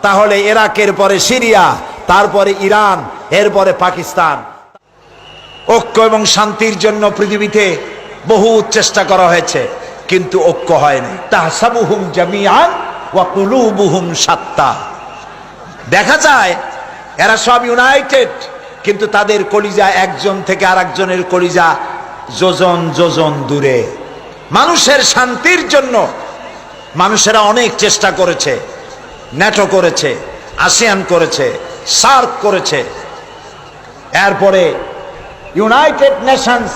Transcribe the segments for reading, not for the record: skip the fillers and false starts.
তাহলে ইরাকের পরে সিরিয়া, তারপরে ইরান, এরপরে পাকিস্তান। ঐক্য এবং শান্তির জন্য পৃথিবীতে বহু চেষ্টা করা হয়েছে, কিন্তু ঐক্য হয়নি। তাহসাবুহুম জামিআন ওয়া কুলুবুহুম শাত্তা। দেখা যায় এরা সব ইউনাইটেড, কিন্তু তাদের কলিজা একজন থেকে আরেকজনের কলিজা যোজন যোজন দূরে। মানুষের শান্তির জন্য মানুষেরা অনেক চেষ্টা করেছে, ন্যাটো করেছে, আসিয়ান করেছে, সার্ক করেছে, এরপরে ইউনাইটেড নেশনস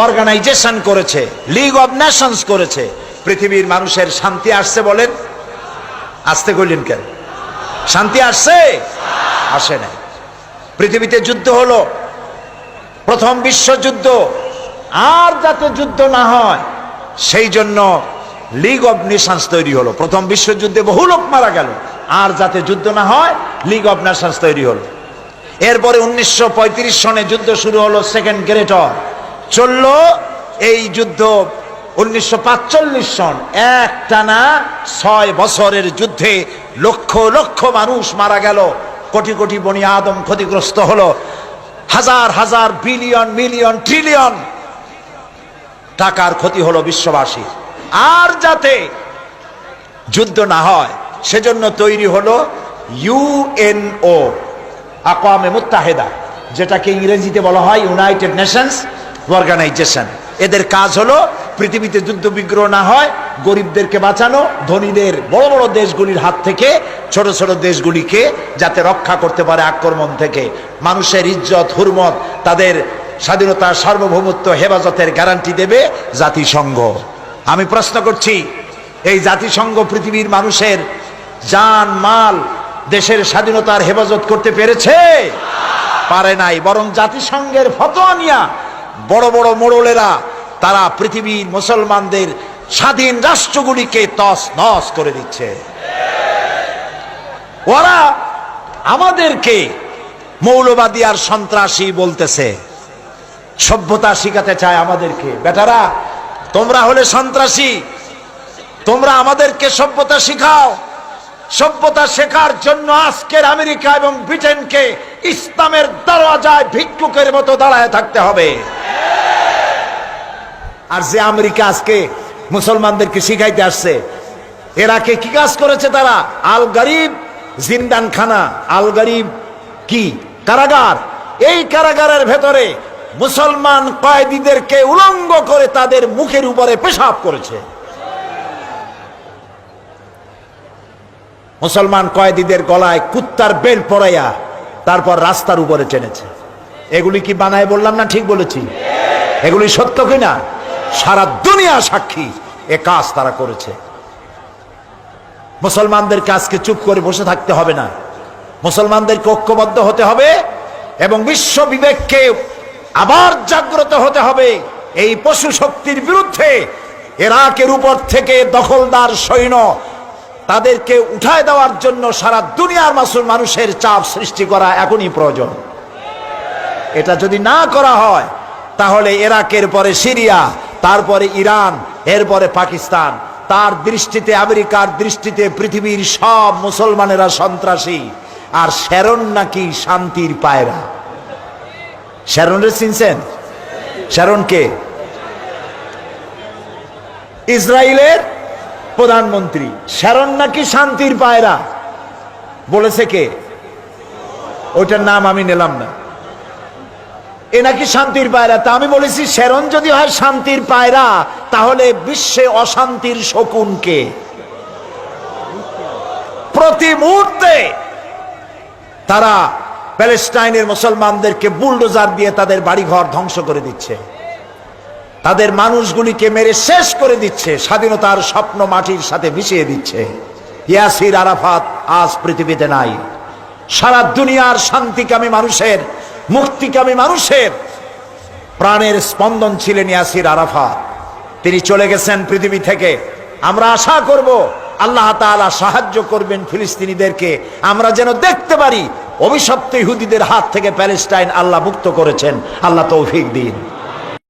অর্গানাইজেশন করেছে, লিগ অব নেশনস করেছে। পৃথিবীর মানুষের শান্তি আসছে বলেন? আসতে কইলেন কেন? শান্তি আসছে? আসে না। পৃথিবীতে যুদ্ধ হলো, প্রথম বিশ্বযুদ্ধ, আর যাতে যুদ্ধ না হয় সেই জন্য লিগ অব নেশনস তৈরি হলো। প্রথম বিশ্বযুদ্ধে বহু লোক মারা গেল, আর যাতে যুদ্ধ না হয় লিগ অব নেশনস তৈরি হলো। এরপরে 1935 সনে যুদ্ধ শুরু হলো, সেকেন্ড গ্রেট ওয়ার চলল। এই যুদ্ধ 1945 সন, একটানা 6 বছরের যুদ্ধে লক্ষ লক্ষ মানুষ মারা গেল, কোটি কোটি বনি আদম ক্ষতিগ্রস্ত হলো, হাজার হাজার বিলিয়ন মিলিয়ন ট্রিলিয়ন টাকার ক্ষতি হলো বিশ্ববাসী। আর যাতে যুদ্ধ না হয় সেজন্য তৈরি হলো ইউএনও, আকওয়ামে মুত্তাহিদা, যেটাকে ইংরেজিতে বলা হয় ইউনাইটেড নেশনস অর্গানাইজেশন। এদের কাজ হলো পৃথিবীতে যুদ্ধ বিগ্রহ না হয়, গরিবদেরকে বাঁচানো, ধনীদের বড় বড় দেশগুলির হাত থেকে ছোট ছোট দেশগুলিকে যাতে রক্ষা করতে পারে আক্রমণ থেকে। মানুষের ইজ্জত হুরমত, তাদের স্বাধীনতা সার্বভৌমত্ব হেফাজতের গ্যারান্টি দেবে জাতিসংঘ। আমি প্রশ্ন করছি, এই জাতিসংঘ পৃথিবীর মানুষের জান মাল, দেশের স্বাধীনতার হেফাজত করতে পেরেছে? পারে নাই। বরং জাতিসংঘের ফতোয়া নিয়া বড় বড় মোড়লেরা তারা পৃথিবীর মুসলমানদের স্বাধীন রাষ্ট্রগুলিকে তস নস করে দিচ্ছে। ওরা আমাদেরকে মৌলবাদী আর সন্ত্রাসী বলতেছে, সভ্যতা শিখাতে চায় আমাদেরকে। বেটারা, তোমরা হলে সন্ত্রাসী, তোমরা আমাদেরকে সভ্যতা শিখাও। সভ্যতা শেখার জন্য আজকের আমেরিকা এবং ব্রিটেনকে ইসলামের দরওয়াজায় ভিক্ষুকের মতো দাঁড়ায় থাকতে হবে। আর যে আমেরিকা আজকে মুসলমানদেরকে শিখাইতে আসছে, এরাকে কি কাজ করেছে তারা? আল গরিব জিন্দানখানা, আল গরিব কি কারাগার, এই কারাগারের ভেতরে মুসলমান কয়েদিদেরকে উলঙ্গ করে তাদের মুখের উপরে পেশাব করেছে। মুসলমান কয়েদিদের গলায় কুত্তার বেল্ট পরাইয়া তারপর রাস্তার উপরে টেনেছে। এগুলি কি বানায় বললাম না? ঠিক বলেছি? এগুলি সত্য কিনা? সারা দুনিয়া সাক্ষী, এ কাজ তারা করেছে। মুসলমানদেরকে আজকে চুপ করে বসে থাকতে হবে না, মুসলমানদেরকে ঐক্যবদ্ধ হতে হবে এবং বিশ্ব বিবেককে আবার জাগ্রত হতে হবে। এই পশু শক্তির বিরুদ্ধে ইরাকের উপর থেকে দখলদার সৈন্য তাদেরকে উঠায় দেওয়ার জন্য সারা দুনিয়ার মানুষের চাপ সৃষ্টি করা এখনই প্রয়োজন। এটা যদি না করা হয় তাহলে ইরাকের পরে সিরিয়া, তারপরে ইরান, এরপরে পাকিস্তান, তার দৃষ্টিতে আমেরিকার দৃষ্টিতে পৃথিবীর সব মুসলমানেরা সন্ত্রাসী। আর শ্যারন নাকি শান্তির পায়রা। শ্যারনরে চিনছেন? শ্যারনকে ইসরায়েলের প্রধানমন্ত্রী। শ্যারন নাকি শান্তির পায়রা বলেছে কে? ওইটার নাম আমি নিলাম না। এ নাকি শান্তির পায়রা। তা আমি বলেছি, শ্যারন যদি হয় শান্তির পায়রা, তাহলে বিশ্বে অশান্তির শকুন কে? প্রতি মুহূর্তে তারা প্যালেস্টাইনের মুসলমানদেরকে বুলডোজার দিয়ে তাদের বাড়িঘর ধ্বংস করে দিচ্ছে, তাদের মানুষগুলিকে মেরে শেষ করে দিচ্ছে, স্বাধীনতার স্বপ্ন মাটির সাথে মিশিয়ে দিচ্ছে। ইয়াসির আরাফাত আজ পৃথিবীতে নাই। সারা দুনিয়ার শান্তিকামী মানুষের, মুক্তিকামী মানুষের প্রাণের স্পন্দন ছিলেন ইয়াসির আরাফাত। তিনি চলে গেছেন পৃথিবী থেকে। আমরা আশা করব আল্লাহ তাআলা সাহায্য করবেন ফিলিস্তিনিদেরকে, আমরা যেন দেখতে পারি অভিশপ্ত ইহুদিদের হাত থেকে প্যালেস্টাইন আল্লাহ মুক্ত করেছেন। আল্লাহ তৌফিক দিন।